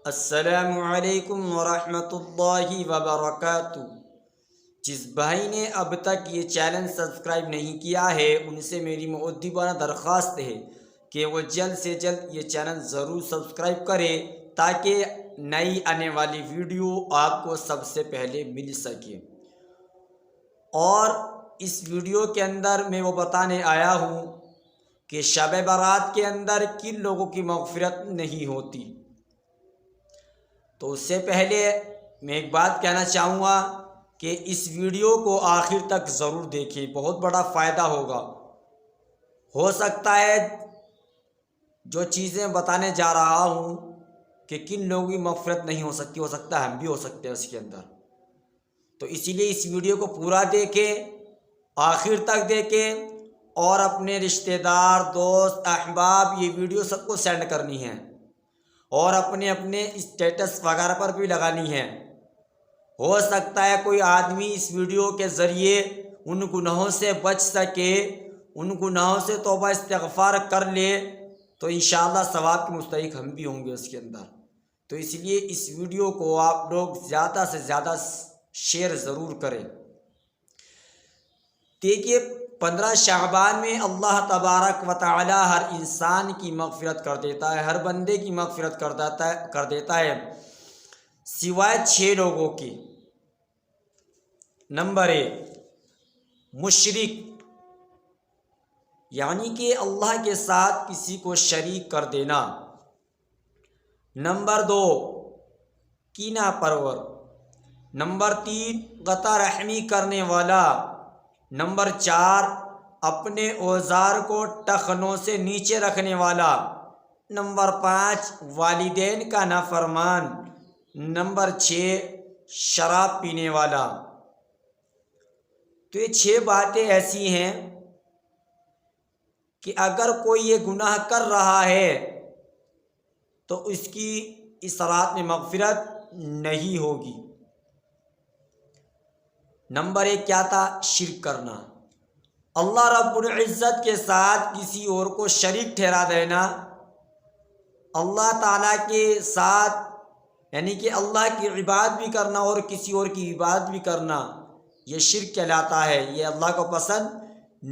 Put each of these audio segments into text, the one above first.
السلام علیکم ورحمۃ اللہ وبرکاتہ۔ جس بھائی نے اب تک یہ چینل سبسکرائب نہیں کیا ہے ان سے میری مؤدبانہ درخواست ہے کہ وہ جلد سے جلد یہ چینل ضرور سبسکرائب کرے تاکہ نئی آنے والی ویڈیو آپ کو سب سے پہلے مل سکے۔ اور اس ویڈیو کے اندر میں وہ بتانے آیا ہوں کہ شب برات کے اندر کن لوگوں کی مغفرت نہیں ہوتی۔ تو اس سے پہلے میں ایک بات کہنا چاہوں گا کہ اس ویڈیو کو آخر تک ضرور دیکھیں، بہت بڑا فائدہ ہوگا۔ ہو سکتا ہے جو چیزیں بتانے جا رہا ہوں کہ کن لوگوں کی مغفرت نہیں ہو سکتی، ہو سکتا ہے ہم بھی ہو سکتے ہیں اس کے اندر۔ تو اسی لیے اس ویڈیو کو پورا دیکھیں، آخر تک دیکھیں، اور اپنے رشتہ دار، دوست، احباب یہ ویڈیو سب کو سینڈ کرنی ہے اور اپنے اسٹیٹس وغیرہ پر بھی لگانی ہے۔ ہو سکتا ہے کوئی آدمی اس ویڈیو کے ذریعے ان گناہوں سے بچ سکے، ان گناہوں سے توبہ استغفار کر لے، تو انشاءاللہ ثواب کے مستحق ہم بھی ہوں گے اس کے اندر۔ تو اس لیے اس ویڈیو کو آپ لوگ زیادہ سے زیادہ شیئر ضرور کریں۔ دیکھیے 15 شعبان میں اللہ تبارک و تعالی ہر انسان کی مغفرت کر دیتا ہے، ہر بندے کی مغفرت کر دیتا ہے سوائے 6 لوگوں کی۔ نمبر 1 مشرک، یعنی کہ اللہ کے ساتھ کسی کو شریک کر دینا۔ نمبر 2 کینہ پرور۔ نمبر 3 قطع رحمی کرنے والا۔ نمبر 4 اپنے اوزار کو ٹخنوں سے نیچے رکھنے والا۔ نمبر 5 والدین کا نافرمان۔ نمبر 6 شراب پینے والا۔ تو یہ 6 باتیں ایسی ہیں کہ اگر کوئی یہ گناہ کر رہا ہے تو اس کی اس رات میں مغفرت نہیں ہوگی۔ نمبر 1 کیا تھا؟ شرک کرنا، اللہ رب العزت کے ساتھ کسی اور کو شریک ٹھہرا دینا۔ اللہ تعالیٰ کے ساتھ یعنی کہ اللہ کی عبادت بھی کرنا اور کسی اور کی عبادت بھی کرنا، یہ شرک کہلاتا ہے، یہ اللہ کو پسند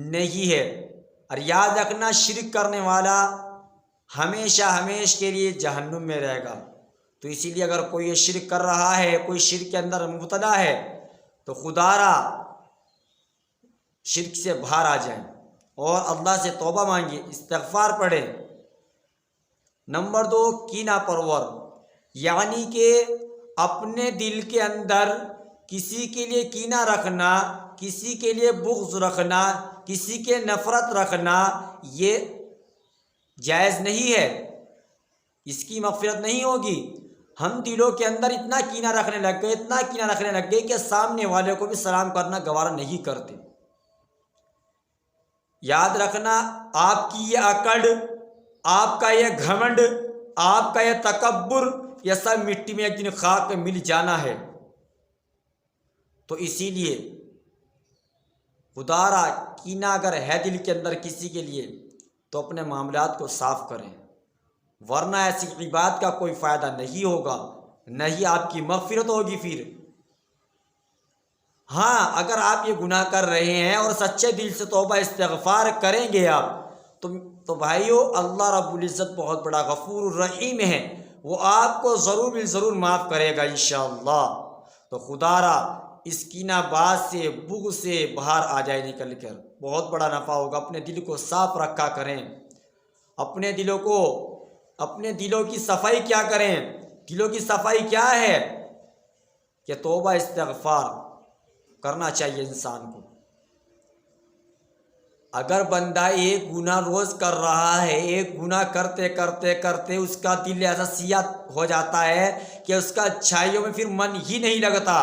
نہیں ہے۔ اور یاد رکھنا شرک کرنے والا ہمیشہ کے لیے جہنم میں رہے گا۔ تو اسی لیے اگر کوئی یہ شرک کر رہا ہے، کوئی شرک کے اندر مبتلا ہے، تو خدا را شرک سے باہر آ جائیں اور اللہ سے توبہ مانگیں، استغفار پڑھیں۔ نمبر 2 کینہ پرور، یعنی کہ اپنے دل کے اندر کسی کے لیے کینہ رکھنا، کسی کے لیے بغض رکھنا، کسی کے نفرت رکھنا، یہ جائز نہیں ہے، اس کی مغفرت نہیں ہوگی۔ ہم دلوں کے اندر اتنا کینہ رکھنے لگ گئے کہ سامنے والے کو بھی سلام کرنا گوارا نہیں کرتے۔ یاد رکھنا آپ کی یہ اکڑ، آپ کا یہ گھمنڈ، آپ کا یہ تکبر، یہ سب مٹی میں ایک دن خاک میں مل جانا ہے۔ تو اسی لیے خدا را کینہ اگر ہے دل کے اندر کسی کے لیے تو اپنے معاملات کو صاف کریں، ورنہ ایسی عبادت کا کوئی فائدہ نہیں ہوگا، نہ ہی آپ کی مغفرت ہوگی۔ پھر ہاں اگر آپ یہ گناہ کر رہے ہیں اور سچے دل سے توبہ استغفار کریں گے آپ تو بھائیو اللہ رب العزت بہت بڑا غفور الرحیم ہے، وہ آپ کو ضرور معاف کرے گا انشاءاللہ۔ تو خدا را اس کینہ باز سے بغض سے باہر آ جائے نکل کر، بہت بڑا نفع ہوگا۔ اپنے دل کو صاف رکھا کریں، اپنے دلوں کی صفائی کیا کریں۔ دلوں کی صفائی کیا ہے کہ توبہ استغفار کرنا چاہیے انسان کو۔ اگر بندہ ایک گناہ روز کر رہا ہے، ایک گناہ کرتے اس کا دل ایسا سیاہ ہو جاتا ہے کہ اس کا اچھائیوں میں پھر من ہی نہیں لگتا،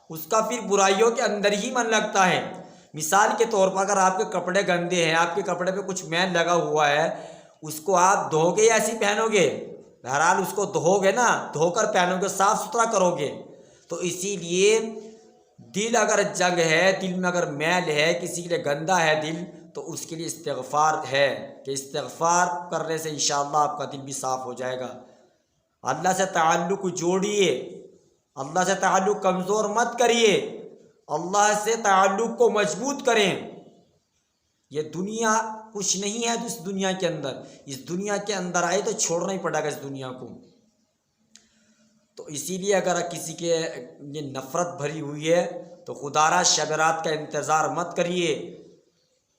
اس کا پھر برائیوں کے اندر ہی من لگتا ہے۔ مثال کے طور پر اگر آپ کے کپڑے گندے ہیں، آپ کے کپڑے پہ کچھ میل لگا ہوا ہے، اس کو آپ دھو گے یا ایسے پہنو گے؟ بہرحال اس کو دھو گے نا، دھو کر پہنو گے، صاف ستھرا کرو گے۔ تو اسی لیے دل اگر جنگ ہے، دل میں اگر میل ہے، کسی کے لیے گندا ہے دل، تو اس کے لیے استغفار ہے کہ استغفار کرنے سے انشاءاللہ آپ کا دل بھی صاف ہو جائے گا۔ اللہ سے تعلق جوڑیے، اللہ سے تعلق کمزور مت کریے، اللہ سے تعلق کو مضبوط کریں۔ یہ دنیا کچھ نہیں ہے اس دنیا کے اندر، اس دنیا کے اندر آئے تو چھوڑنا ہی پڑے گا اس دنیا کو۔ تو اسی لیے اگر کسی کے یہ نفرت بھری ہوئی ہے تو خدا را شب رات کا انتظار مت کریے۔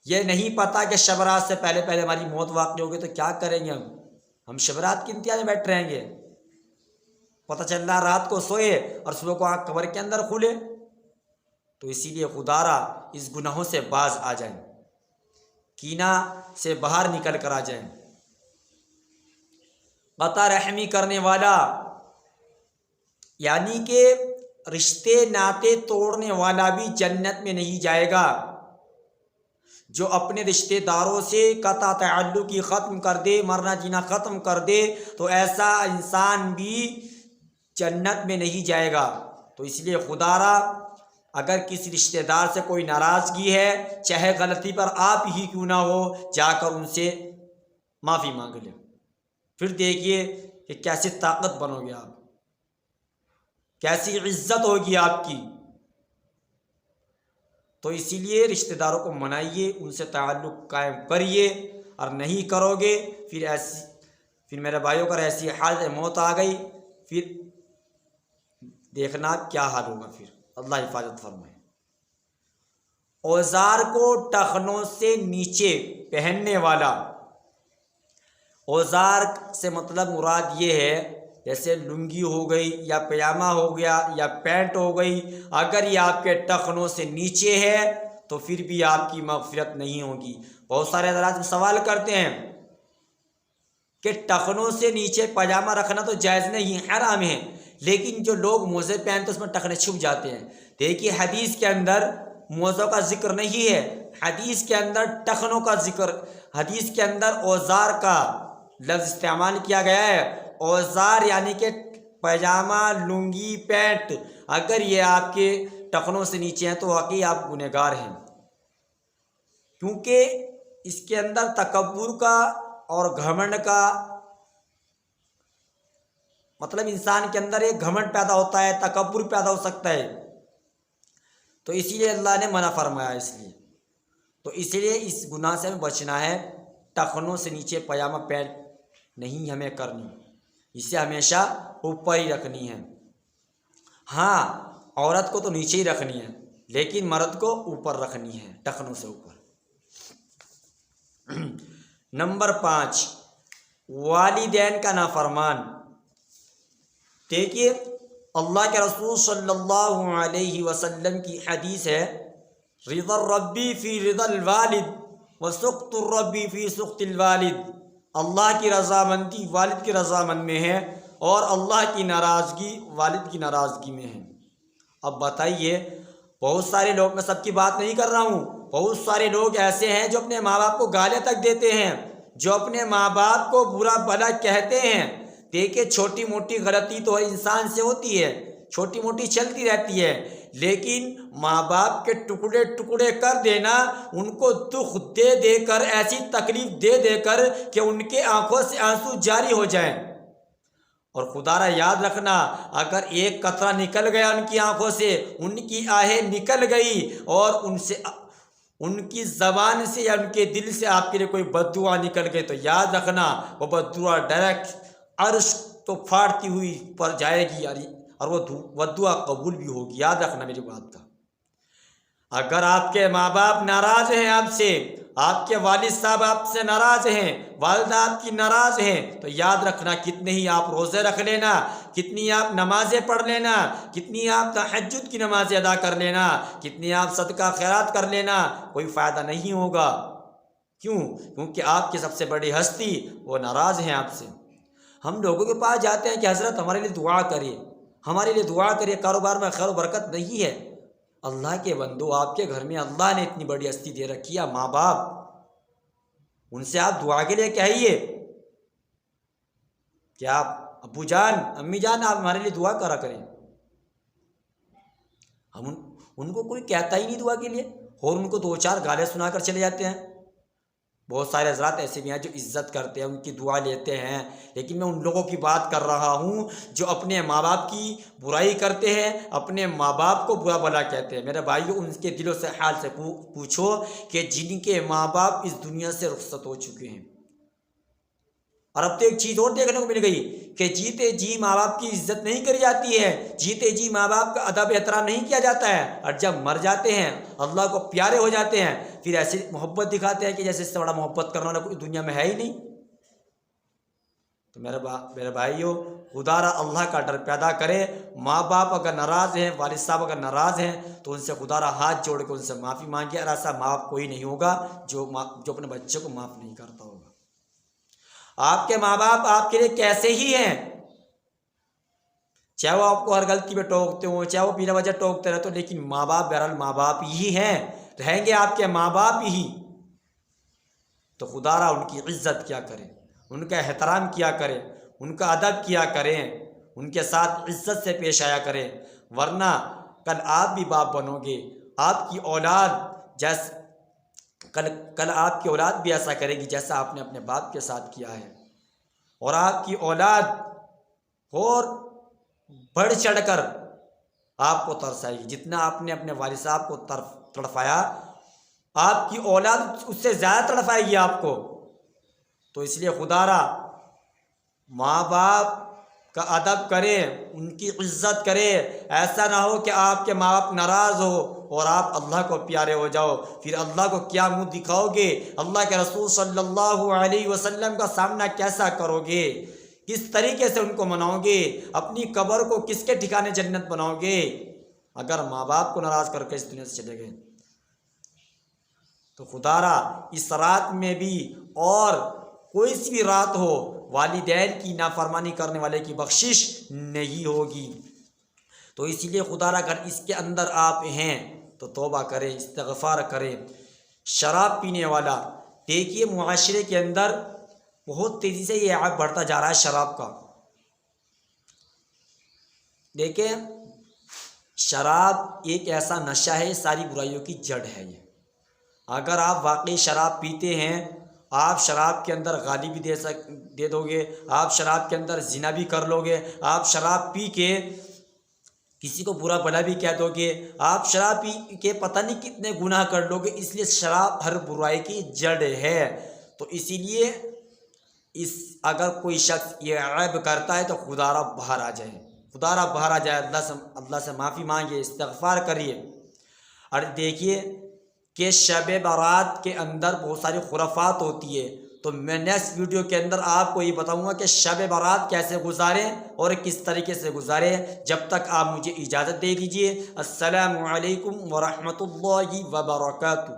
یہ نہیں پتہ کہ شب رات سے پہلے پہلے ہماری موت واقع ہوگی تو کیا کریں گے ہم شب رات کے انتظار میں بیٹھ رہیں گے؟ پتہ چل رہا رات کو سوئے اور صبح کو آنکھ قبر کے اندر کھلے۔ تو اسی لیے خدا را اس گناہوں سے باز آ جائیں، کینہ سے باہر نکل کر آ جائیں۔ قطع رحمی کرنے والا یعنی کہ رشتے ناطے توڑنے والا بھی جنت میں نہیں جائے گا۔ جو اپنے رشتے داروں سے قطع تعلق ہی ختم کر دے، مرنا جینا ختم کر دے، تو ایسا انسان بھی جنت میں نہیں جائے گا۔ تو اس لیے خدا را اگر کسی رشتہ دار سے کوئی ناراضگی ہے، چاہے غلطی پر آپ ہی کیوں نہ ہو، جا کر ان سے معافی مانگ لیں۔ پھر دیکھیے کہ کیسی طاقت بنو گے آپ، کیسی عزت ہوگی آپ کی۔ تو اسی لیے رشتہ داروں کو منائیے، ان سے تعلق قائم کریے، اور نہیں کرو گے پھر میرے بھائیوں کا ایسی حالت موت آ گئی، پھر دیکھنا کیا حال ہوگا۔ پھر اللہ حفاظت فرمائے۔ اوزار کو ٹخنوں سے نیچے پہننے والا، اوزار سے مطلب مراد یہ ہے جیسے لنگی ہو گئی یا پیجامہ ہو گیا یا پینٹ ہو گئی، اگر یہ آپ کے ٹخنوں سے نیچے ہے تو پھر بھی آپ کی مغفرت نہیں ہوگی۔ بہت سارے حضرات سوال کرتے ہیں کہ ٹخنوں سے نیچے پاجامہ رکھنا تو جائز نہیں، حرام ہے، لیکن جو لوگ موزے پہنتے اس میں ٹخنے چھپ جاتے ہیں۔ دیکھیے حدیث کے اندر موزوں کا ذکر نہیں ہے، حدیث کے اندر ٹخنوں کا ذکر، حدیث کے اندر اوزار کا لفظ استعمال کیا گیا ہے۔ اوزار یعنی کہ پاجامہ، لنگی، پینٹ، اگر یہ آپ کے ٹخنوں سے نیچے ہیں تو واقعی آپ گنہگار ہیں، کیونکہ اس کے اندر تکبر کا اور گھمنڈ کا مطلب انسان کے اندر ایک گھمنڈ پیدا ہوتا ہے، تکبر پیدا ہو سکتا ہے، تو اسی لیے اللہ نے منع فرمایا۔ اس لیے اس گناہ سے ہمیں بچنا ہے، ٹخنوں سے نیچے پاجامہ پینٹ نہیں ہمیں کرنی، اسے ہمیشہ اوپر ہی رکھنی ہے۔ ہاں عورت کو تو نیچے ہی رکھنی ہے، لیکن مرد کو اوپر رکھنی ہے، ٹخنوں سے اوپر۔ نمبر 5، والدین کا نافرمان۔ دیکھیے اللہ کے رسول صلی اللہ علیہ وسلم کی حدیث ہے، رضا الربی فی رضا الوالد وسخط الربی فی سخط الوالد۔ اللہ کی رضامندی والد کی رضامند میں ہے، اور اللہ کی ناراضگی والد کی ناراضگی میں ہے۔ اب بتائیے، بہت سارے لوگ، میں سب کی بات نہیں کر رہا ہوں، بہت سارے لوگ ایسے ہیں جو اپنے ماں باپ کو گالیاں تک دیتے ہیں، جو اپنے ماں باپ کو برا بھلا کہتے ہیں۔ دیکھیں چھوٹی موٹی غلطی تو انسان سے ہوتی ہے، چھوٹی موٹی چلتی رہتی ہے، لیکن ماں باپ کے ٹکڑے ٹکڑے کر دینا، ان کو دکھ دے دے کر، ایسی تکلیف دے دے کر کہ ان کے آنکھوں سے آنسو جاری ہو جائیں۔ اور خدا را یاد رکھنا، اگر ایک قطرہ نکل گیا ان کی آنکھوں سے، ان کی آہیں نکل گئی، اور ان کی زبان سے یا ان کے دل سے آپ کے لیے کوئی بد دعا نکل گئی، تو یاد رکھنا وہ بد دعا ڈائریکٹ عرش تو پھاڑتی ہوئی پر جائے گی، اور وہ بد دعا قبول بھی ہوگی۔ یاد رکھنا میری بات کا۔ اگر آپ کے ماں باپ ناراض ہیں آپ سے، آپ کے والد صاحب آپ سے ناراض ہیں، والدہ آپ کی ناراض ہیں، تو یاد رکھنا کتنے ہی آپ روزے رکھ لینا، کتنی آپ نمازیں پڑھ لینا، کتنی آپ تہجد کی نمازیں ادا کر لینا، کتنی آپ صدقہ خیرات کر لینا، کوئی فائدہ نہیں ہوگا۔ کیوں؟ کیونکہ آپ کی سب سے بڑی ہستی وہ ناراض ہیں آپ سے۔ ہم لوگوں کے پاس جاتے ہیں کہ حضرت ہمارے لیے دعا کریے، ہمارے لیے دعا کریے، کاروبار میں خیر و برکت نہیں ہے۔ اللہ کے بندو، آپ کے گھر میں اللہ نے اتنی بڑی ہستی دے رکھی ہے، ماں باپ، ان سے آپ دعا کے لیے کہیے کہ آپ ابو جان، امی جان، آپ ہمارے لیے دعا کرا کریں۔ ہم ان کو کوئی کہتا ہی نہیں دعا کے لیے، اور ان کو دو چار گالیں سنا کر چلے جاتے ہیں۔ بہت سارے حضرات ایسے بھی ہیں جو عزت کرتے ہیں، ان کی دعا لیتے ہیں، لیکن میں ان لوگوں کی بات کر رہا ہوں جو اپنے ماں باپ کی برائی کرتے ہیں، اپنے ماں باپ کو برا بھلا کہتے ہیں۔ میرے بھائیو، ان کے دلوں سے حال سے پوچھو کہ جن کے ماں باپ اس دنیا سے رخصت ہو چکے ہیں۔ اور اب تو ایک چیز اور دیکھنے کو مل گئی کہ جیتے جی ماں باپ کی عزت نہیں کری جاتی ہے، جیتے جی ماں باپ کا ادب احترام نہیں کیا جاتا ہے، اور جب مر جاتے ہیں، اللہ کو پیارے ہو جاتے ہیں، پھر ایسی محبت دکھاتے ہیں کہ جیسے اس سے بڑا محبت کرنے والا کوئی دنیا میں ہے ہی نہیں۔ تو میرے بھائیو، خدا را اللہ کا ڈر پیدا کرے۔ ماں باپ اگر ناراض ہیں، والد صاحب اگر ناراض ہیں، تو ان سے خدا را ہاتھ جوڑ کے ان سے معافی مانگے۔ اور ایسا ماں باپ کوئی نہیں ہوگا جو اپنے بچے کو معاف نہیں کرتا ہوگا۔ آپ کے ماں باپ آپ کے لیے کیسے ہی ہیں، چاہے وہ آپ کو ہر غلطی پہ ٹوکتے ہوں، چاہے وہ بلا وجہ ٹوکتے رہتے ہو، لیکن ماں باپ بہرحال ماں باپ ہی ہیں، رہیں گے آپ کے ماں باپ ہی۔ تو خدا را ان کی عزت کیا کرے، ان کا احترام کیا کرے، ان کا ادب کیا کریں، ان کے ساتھ عزت سے پیش آیا کریں، ورنہ کل آپ بھی باپ بنو گے، آپ کی اولاد کل آپ کی اولاد بھی ایسا کرے گی جیسا آپ نے اپنے باپ کے ساتھ کیا ہے، اور آپ کی اولاد اور بڑھ چڑھ کر آپ کو ترسائے گی۔ جتنا آپ نے اپنے والد صاحب کو تڑفایا، آپ کی اولاد اس سے زیادہ تڑفائے گی آپ کو۔ تو اس لیے خدا را ماں باپ کا ادب کرے، ان کی عزت کرے۔ ایسا نہ ہو کہ آپ کے ماں باپ ناراض ہو اور آپ اللہ کو پیارے ہو جاؤ، پھر اللہ کو کیا منہ دکھاؤ گے، اللہ کے رسول صلی اللہ علیہ وسلم کا سامنا کیسا کرو گے، کس طریقے سے ان کو مناؤ گے، اپنی قبر کو کس کے ٹھکانے جنت بناؤ گے اگر ماں باپ کو ناراض کر کے اس دنیا سے چلے گئے۔ تو خدا را اس رات میں بھی اور کوئی سی بھی رات ہو، والدین کی نافرمانی کرنے والے کی بخشش نہیں ہوگی۔ تو اسی لیے خدا را اگر اس کے اندر آپ ہیں تو توبہ کریں، استغفار کریں۔ شراب پینے والا، دیکھیے معاشرے کے اندر بہت تیزی سے یہ عیب بڑھتا جا رہا ہے شراب کا۔ دیکھیں، شراب ایک ایسا نشہ ہے، ساری برائیوں کی جڑ ہے یہ۔ اگر آپ واقعی شراب پیتے ہیں، آپ شراب کے اندر گالی بھی دے دو گے، آپ شراب کے اندر زنا بھی کر لو گے، آپ شراب پی کے کسی کو برا بھلا بھی کہہ دو گے، آپ شراب پی کے پتہ نہیں کتنے گناہ کر لو گے۔ اس لیے شراب ہر برائی کی جڑ ہے۔ تو اسی لیے اگر کوئی شخص یہ عیب کرتا ہے تو خدا را باہر آ جائے، خدا را باہر آ جائے، اللہ سے معافی مانگے، استغفار کریے۔ اور دیکھیے کہ شب برات کے اندر بہت ساری خرافات ہوتی ہے، تو میں نیکسٹ ویڈیو کے اندر آپ کو یہ بتاؤں گا کہ شب برات کیسے گزاریں اور کس طریقے سے گزاریں۔ جب تک آپ مجھے اجازت دے دیجیے۔ السلام علیکم ورحمۃ اللہ وبرکاتہ۔